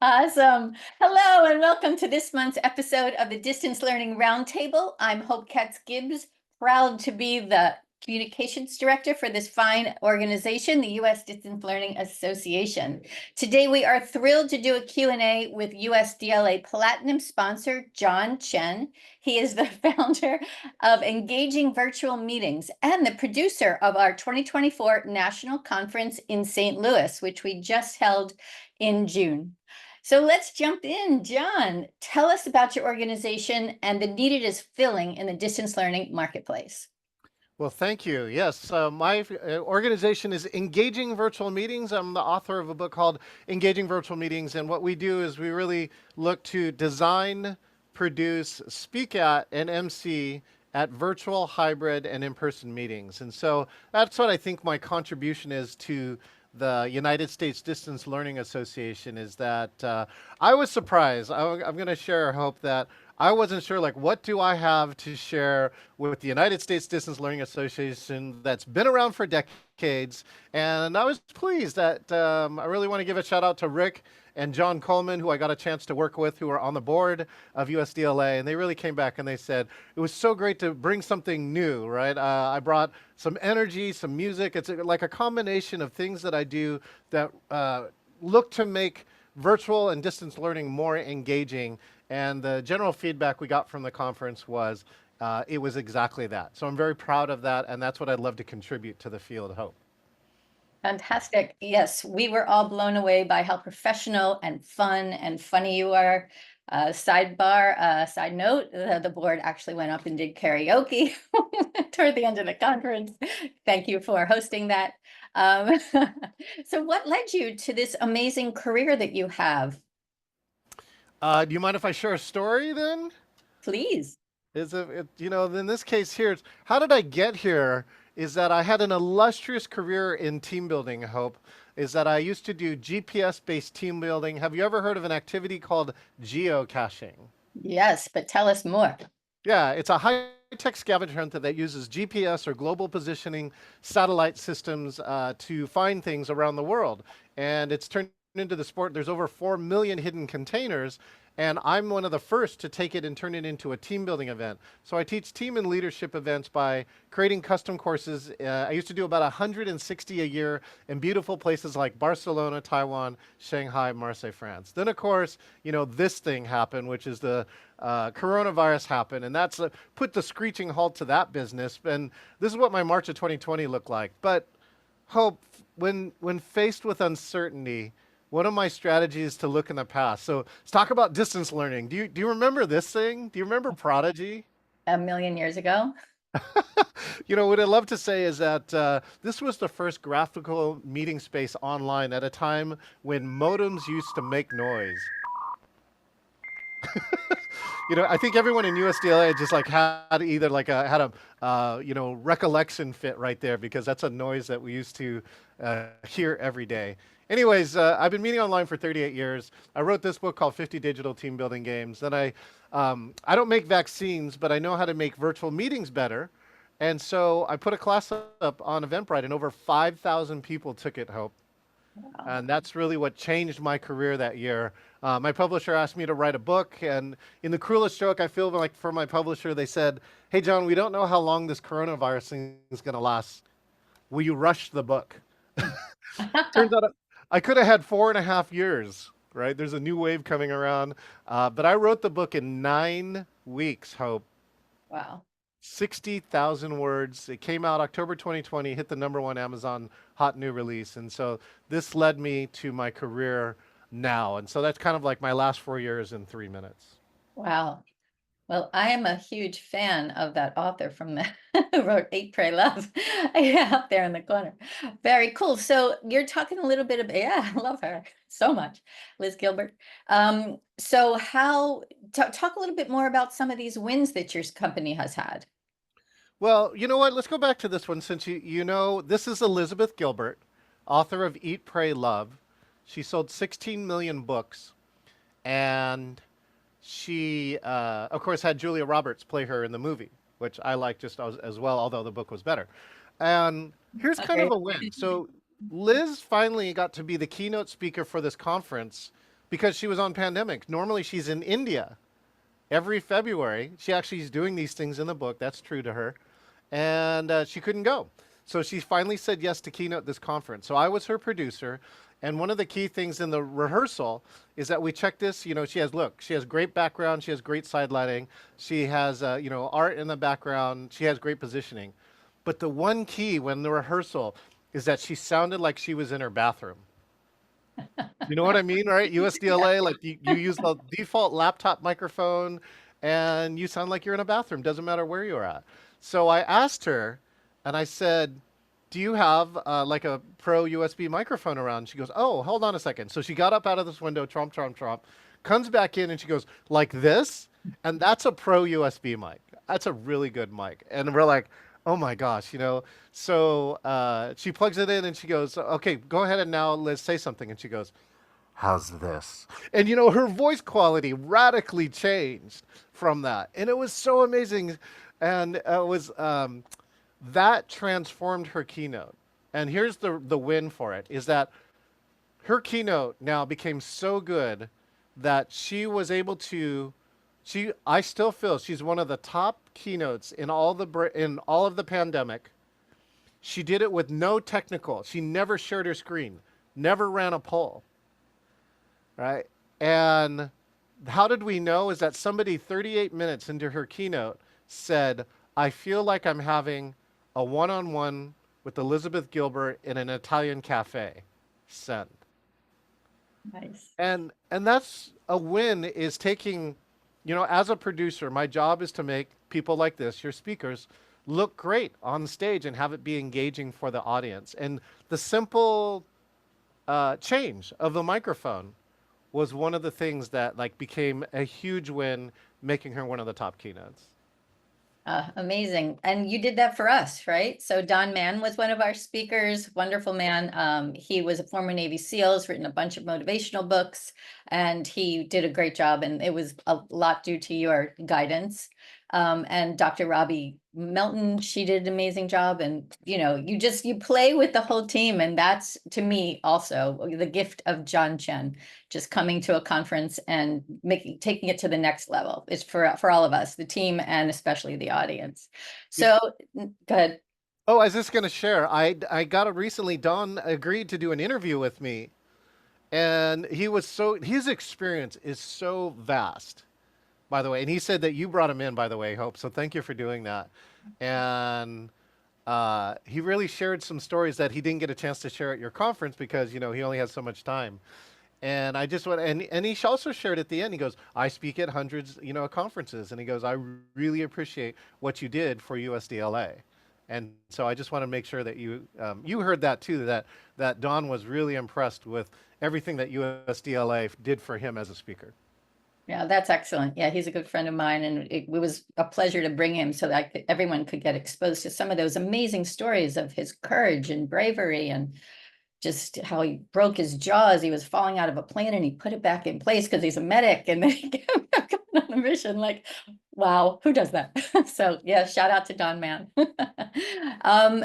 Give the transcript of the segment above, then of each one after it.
Awesome. Hello, and welcome to this month's episode of the Distance Learning Roundtable. I'm Hope Katz-Gibbs, proud to be the Communications Director for this fine organization, the U.S. Distance Learning Association. Today, we are thrilled to do a Q&A with USDLA Platinum sponsor, John Chen. He is the founder of Engaging Virtual Meetings and the producer of our 2024 National Conference in St. Louis, which we just held in June. So let's jump in. John, tell us about your organization and the need it is filling in the distance learning marketplace. Well, thank you. Yes, my organization is Engaging Virtual Meetings. I'm the author of a book called Engaging Virtual Meetings, and what we do is we really look to design, produce, speak at, and MC at virtual, hybrid, and in-person meetings. And so that's what I think my contribution is to the United States Distance Learning Association is that I was surprised. I'm going to share, Hope, that I wasn't sure, like, what do I have to share with the United States Distance Learning Association that's been around for decades. And I was pleased that I really want to give a shout out to Rick and John Coleman, who I got a chance to work with, who are on the board of USDLA. And they really came back and they said, it was so great to bring something new, right? I brought some energy, some music. It's like a combination of things that I do that look to make virtual and distance learning more engaging. And the general feedback we got from the conference was it was exactly that. So I'm very proud of that, and that's what I'd love to contribute to the field, Hope. Fantastic. Yes, we were all blown away by how professional and fun and funny you are. Side note, the board actually went up and did karaoke toward the end of the conference. Thank you for hosting that. So what led you to this amazing career that you have? Do you mind if I share a story then? Please. In this case here, how did I get here? Is that I had an illustrious career in team building, Hope. Is that I used to do GPS-based team building. Have you ever heard of an activity called geocaching? Yes, but tell us more. Yeah, it's a high-tech scavenger hunt that uses GPS or global positioning satellite systems to find things around the world. And it's turned into the sport. There's over 4 million hidden containers, and I'm one of the first to take it and turn it into a team building event. So I teach team and leadership events by creating custom courses. I used to do about 160 a year in beautiful places like Barcelona, Taiwan, Shanghai, Marseille, France. Then, of course, this thing happened, which is the coronavirus happened, and that's put the screeching halt to that business. And this is what my March of 2020 looked like. But Hope, when faced with uncertainty, one of my strategies is to look in the past. So let's talk about distance learning. Do you remember this thing? Do you remember Prodigy? A million years ago? What I'd love to say is that this was the first graphical meeting space online at a time when modems used to make noise. I think everyone in USDLA just had either had a recollection fit right there, because that's a noise that we used to hear every day. Anyways, I've been meeting online for 38 years. I wrote this book called 50 Digital Team Building Games. Then I don't make vaccines, but I know how to make virtual meetings better. And so I put a class up on Eventbrite, and over 5,000 people took it, Hope. Wow. And that's really what changed my career that year. My publisher asked me to write a book, and in the cruelest joke, I feel like for my publisher, they said, "Hey, John, we don't know how long this coronavirus thing is going to last. Will you rush the book?" Turns out I could have had 4.5 years, right? There's a new wave coming around. But I wrote the book in 9 weeks, Hope. Wow. 60,000 words. It came out October 2020, hit the #1 Amazon hot new release. And so this led me to my career now. And so that's kind of like my last 4 years in 3 minutes. Wow. Well, I am a huge fan of that author who wrote Eat, Pray, Love. Yeah, up there in the corner. Very cool. So you're talking a little bit about, yeah, I love her so much, Liz Gilbert. So talk a little bit more about some of these wins that your company has had. Well, you know what? Let's go back to this one, since this is Elizabeth Gilbert, author of Eat, Pray, Love. She sold 16 million books, and she, of course, had Julia Roberts play her in the movie, which I like just as well, although the book was better. And here's kind of Okay. a win. So Liz finally got to be the keynote speaker for this conference because she was on pandemic. Normally she's in India every February. She actually is doing these things in the book. That's true to her. And she couldn't go. So she finally said yes to keynote this conference. So I was her producer. And one of the key things in the rehearsal is that we check this. You know, she has great background. She has great side lighting. She has, art in the background. She has great positioning. But the one key when the rehearsal is that she sounded like she was in her bathroom. You know what I mean, right? USDLA, like you use the default laptop microphone and you sound like you're in a bathroom. Doesn't matter where you're at. So I asked her and I said, do you have like a pro USB microphone around? She goes, oh, hold on a second. So she got up out of this window, tromp, tromp, tromp, comes back in and she goes, like this? And that's a pro USB mic. That's a really good mic. And we're like, oh my gosh, you know. So she plugs it in and she goes, okay, go ahead and now let's say something. And she goes, how's this? And you know, her voice quality radically changed from that. And it was so amazing. And it was that transformed her keynote. And here's the win for it is that her keynote now became so good that she was able to I still feel she's one of the top keynotes in in all of the pandemic. She did it with no technical. She never shared her screen, never ran a poll, right? And how did we know is that somebody 38 minutes into her keynote said, I feel like I'm having a one-on-one with Elizabeth Gilbert in an Italian cafe. Send. Nice. And that's a win is taking, you know, as a producer, my job is to make people like this, your speakers, look great on stage and have it be engaging for the audience. And the simple change of the microphone was one of the things that like became a huge win, making her one of the top keynotes. Amazing. And you did that for us, right? So Don Mann was one of our speakers, wonderful man. He was a former Navy SEAL, has written a bunch of motivational books, and he did a great job. And it was a lot due to your guidance. And Dr. Robbie Melton, she did an amazing job. And, you know, you play with the whole team. And that's, to me, also the gift of John Chen, just coming to a conference and taking it to the next level. It's for all of us, the team, and especially the audience. So go ahead. Oh, I was just going to share. I got it recently. Don agreed to do an interview with me, and his experience is so vast, by the way. And he said that you brought him in, by the way, Hope. So thank you for doing that. And he really shared some stories that he didn't get a chance to share at your conference because, you know, he only has so much time. And I just went, and he also shared at the end, he goes, I speak at hundreds, you know, of conferences. And he goes, I really appreciate what you did for USDLA. And so I just want to make sure that you heard that too, that Don was really impressed with everything that USDLA did for him as a speaker. Yeah, that's excellent. Yeah, he's a good friend of mine, and it was a pleasure to bring him so that everyone could get exposed to some of those amazing stories of his courage and bravery, and just how he broke his jaw as he was falling out of a plane and he put it back in place because he's a medic, and then he came back on a mission. Like, wow, who does that? So yeah, shout out to Don Mann.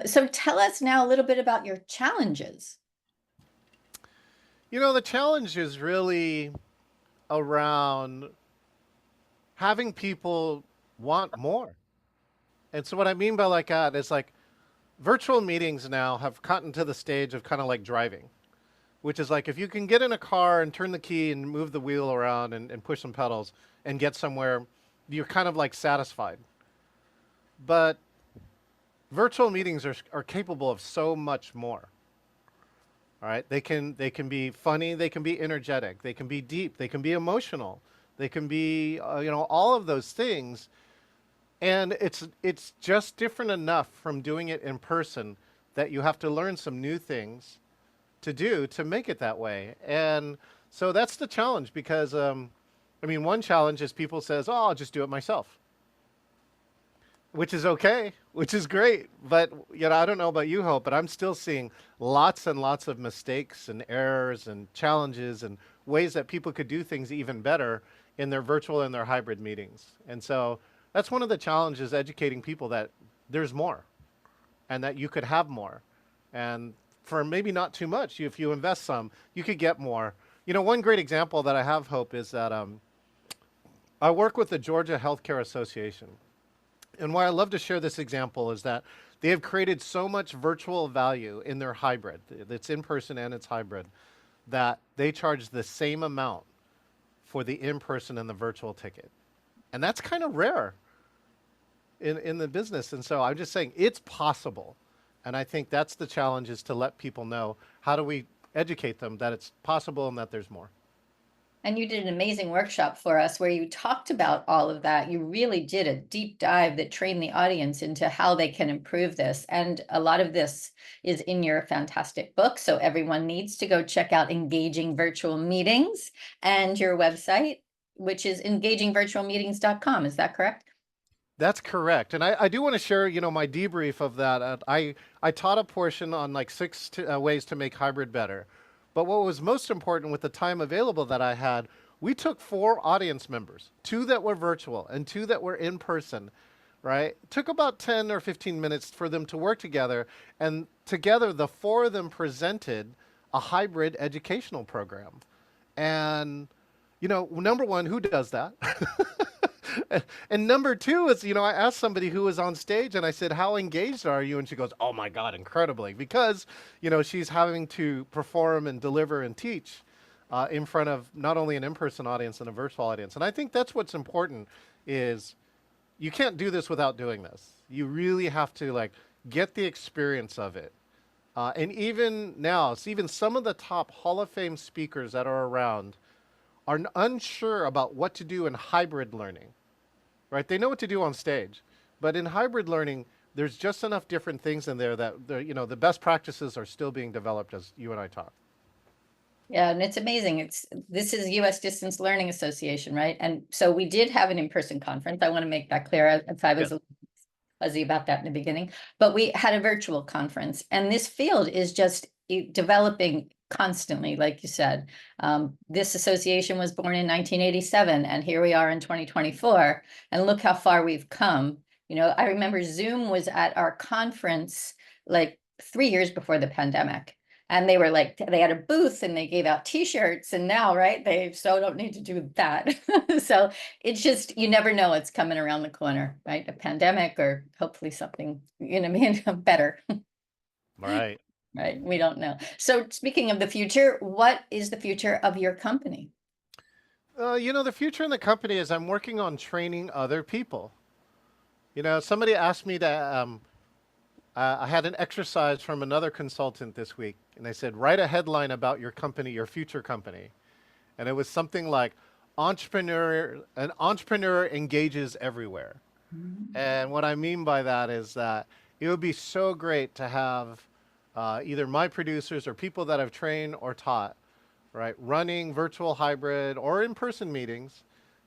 So tell us now a little bit about your challenges. You know, the challenge is really around having people want more. And so what I mean by like that is like virtual meetings now have gotten to the stage of kind of like driving, which is like if you can get in a car and turn the key and move the wheel around and push some pedals and get somewhere, you're kind of like satisfied. But virtual meetings are capable of so much more. All right, they can be funny, they can be energetic, they can be deep, they can be emotional, they can be all of those things, and it's just different enough from doing it in person that you have to learn some new things to do to make it that way. And so that's the challenge because one challenge is people says, oh, I'll just do it myself, which is okay, which is great. But, I don't know about you, Hope, but I'm still seeing lots and lots of mistakes and errors and challenges and ways that people could do things even better in their virtual and their hybrid meetings. And so that's one of the challenges, educating people that there's more. and that you could have more. And for maybe not too much, if you invest some, you could get more. You know, one great example that I have, Hope, is that I work with the Georgia Healthcare Association. And why I love to share this example is that they have created so much virtual value in their hybrid, it's in person and it's hybrid, that they charge the same amount for the in person and the virtual ticket. And that's kind of rare in the business. And so I'm just saying it's possible. And I think that's the challenge, is to let people know, how do we educate them that it's possible and that there's more. And you did an amazing workshop for us where you talked about all of that. You really did a deep dive that trained the audience into how they can improve this. And a lot of this is in your fantastic book. So everyone needs to go check out Engaging Virtual Meetings and your website, which is engagingvirtualmeetings.com. Is that correct? That's correct. And I do want to share, you know, my debrief of that. I taught a portion on like ways to make hybrid better. But what was most important with the time available that I had, we took 4 audience members, 2 that were virtual and 2 that were in person, right? It took about 10 or 15 minutes for them to work together. And together, the 4 of them presented a hybrid educational program. And, you know, number one, who does that? And number 2 is, you know, I asked somebody who was on stage and I said, how engaged are you? And she goes, oh my God, incredibly. Because, you know, she's having to perform and deliver and teach in front of not only an in-person audience and a virtual audience. And I think that's what's important, is you can't do this without doing this. You really have to like get the experience of it. And even now, even some of the top Hall of Fame speakers that are around are unsure about what to do in hybrid learning. Right? They know what to do on stage, but in hybrid learning, there's just enough different things in there that, you know, the best practices are still being developed as you and I talk. Yeah, and it's amazing. This is US Distance Learning Association, right? And so we did have an in-person conference. I want to make that clear, if I was a little fuzzy about that in the beginning, but we had a virtual conference, and this field is just developing constantly, like you said. This association was born in 1987, and here we are in 2024, and look how far we've come. You know, I remember Zoom was at our conference like 3 years before the pandemic, and they were like, they had a booth and they gave out t-shirts, and now, right, they so don't need to do that. So it's just, you never know what's coming around the corner, right? A pandemic, or hopefully something, you know, better. Right. Right. We don't know. So speaking of the future, what is the future of your company? You know, the future in the company is I'm working on training other people. You know, somebody asked me to, I had an exercise from another consultant this week, and they said, write a headline about your company, your future company. And it was something like, an entrepreneur engages everywhere. Mm-hmm. And what I mean by that is that it would be so great to have either my producers or people that I've trained or taught, right, running virtual, hybrid, or in-person meetings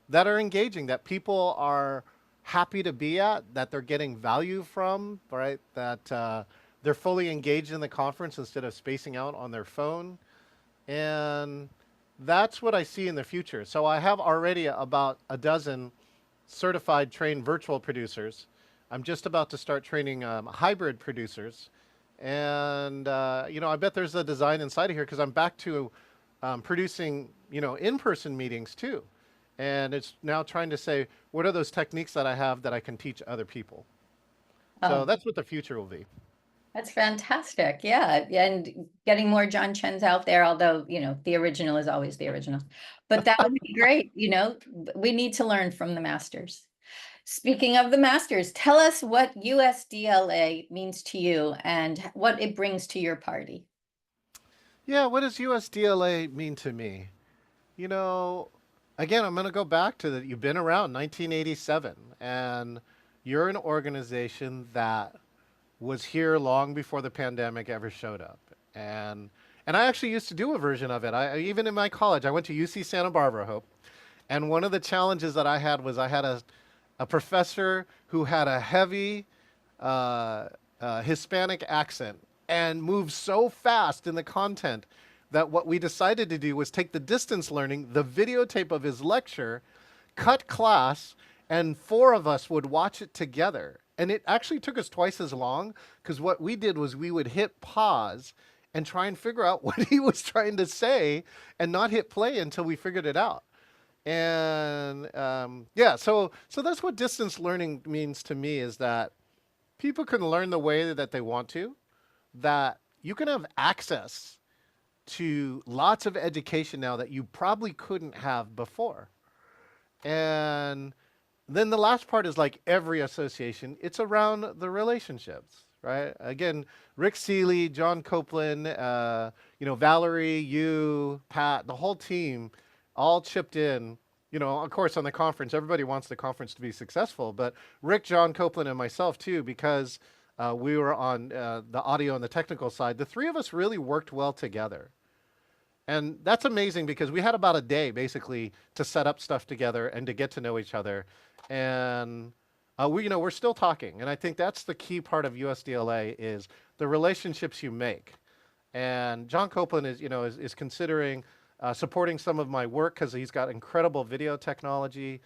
that are engaging, that people are happy to be at, that they're getting value from, right, that they're fully engaged in the conference instead of spacing out on their phone. And that's what I see in the future. So I have already about a dozen certified trained virtual producers. I'm just about to start training hybrid producers. And, you know, I bet there's a design inside of here, because I'm back to producing, you know, in-person meetings too. And it's now trying to say, what are those techniques that I have that I can teach other people? So that's what the future will be. That's fantastic. Yeah. And getting more John Chens out there, although, you know, the original is always the original. But that would be great. You know, we need to learn from the masters. Speaking of the masters, tell us what USDLA means to you and what it brings to your party. Yeah, what does USDLA mean to me? You know, again, I'm going to go back to that. You've been around 1987, and you're an organization that was here long before the pandemic ever showed up. And I actually used to do a version of it. Even in my college, I went to UC Santa Barbara, Hope. And one of the challenges that I had was I had a professor who had a heavy Hispanic accent and moved so fast in the content that what we decided to do was take the distance learning, the videotape of his lecture, cut class, and 4 of us would watch it together. And it actually took us twice as long because what we did was we would hit pause and try and figure out what he was trying to say and not hit play until we figured it out. And yeah, so that's what distance learning means to me is that people can learn the way that they want to, that you can have access to lots of education now that you probably couldn't have before. And then the last part is like every association, it's around the relationships, right? Again, Rick Seeley, John Copeland, Valerie, you, Pat, the whole team all chipped in. Of course, on the conference, everybody wants the conference to be successful, but Rick, John Copeland, and myself too, because we were on the audio and the technical side, the three of us really worked well together. And that's amazing because we had about a day basically to set up stuff together and to get to know each other. And we're still talking. And I think that's the key part of USDLA is the relationships you make. And John Copeland is considering supporting some of my work because he's got incredible video technology.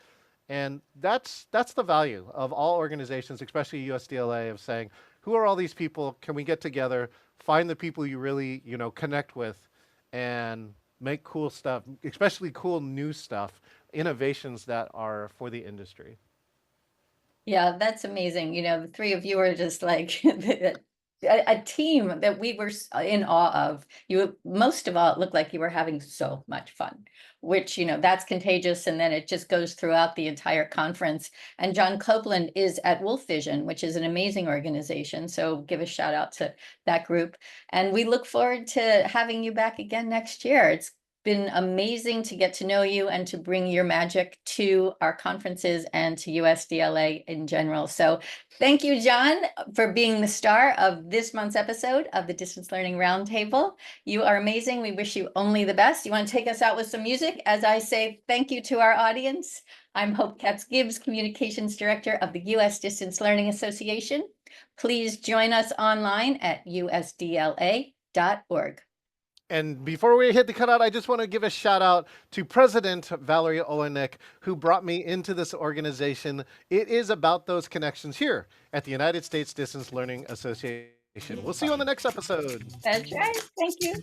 And that's the value of all organizations, especially USDLA, of saying, who are all these people? Can we get together, find the people you really, connect with, and make cool stuff, especially cool new stuff, innovations that are for the industry. Yeah, that's amazing. The three of you are just like a team that we were in awe of. Most of all, it looked like you were having so much fun, which, that's contagious. And then it just goes throughout the entire conference. And John Copeland is at Wolf Vision, which is an amazing organization. So give a shout out to that group. And we look forward to having you back again next year. It's been amazing to get to know you and to bring your magic to our conferences and to USDLA in general. So thank you, John, for being the star of this month's episode of the Distance Learning Roundtable. You are amazing. We wish you only the best. You want to take us out with some music as I say thank you to our audience? I'm Hope Katz-Gibbs, Communications Director of the U.S. Distance Learning Association. Please join us online at usdla.org. And before we hit the cutout, I just want to give a shout out to President Valerie Olenek, who brought me into this organization. It is about those connections here at the United States Distance Learning Association. We'll see you on the next episode. That's right. Thank you.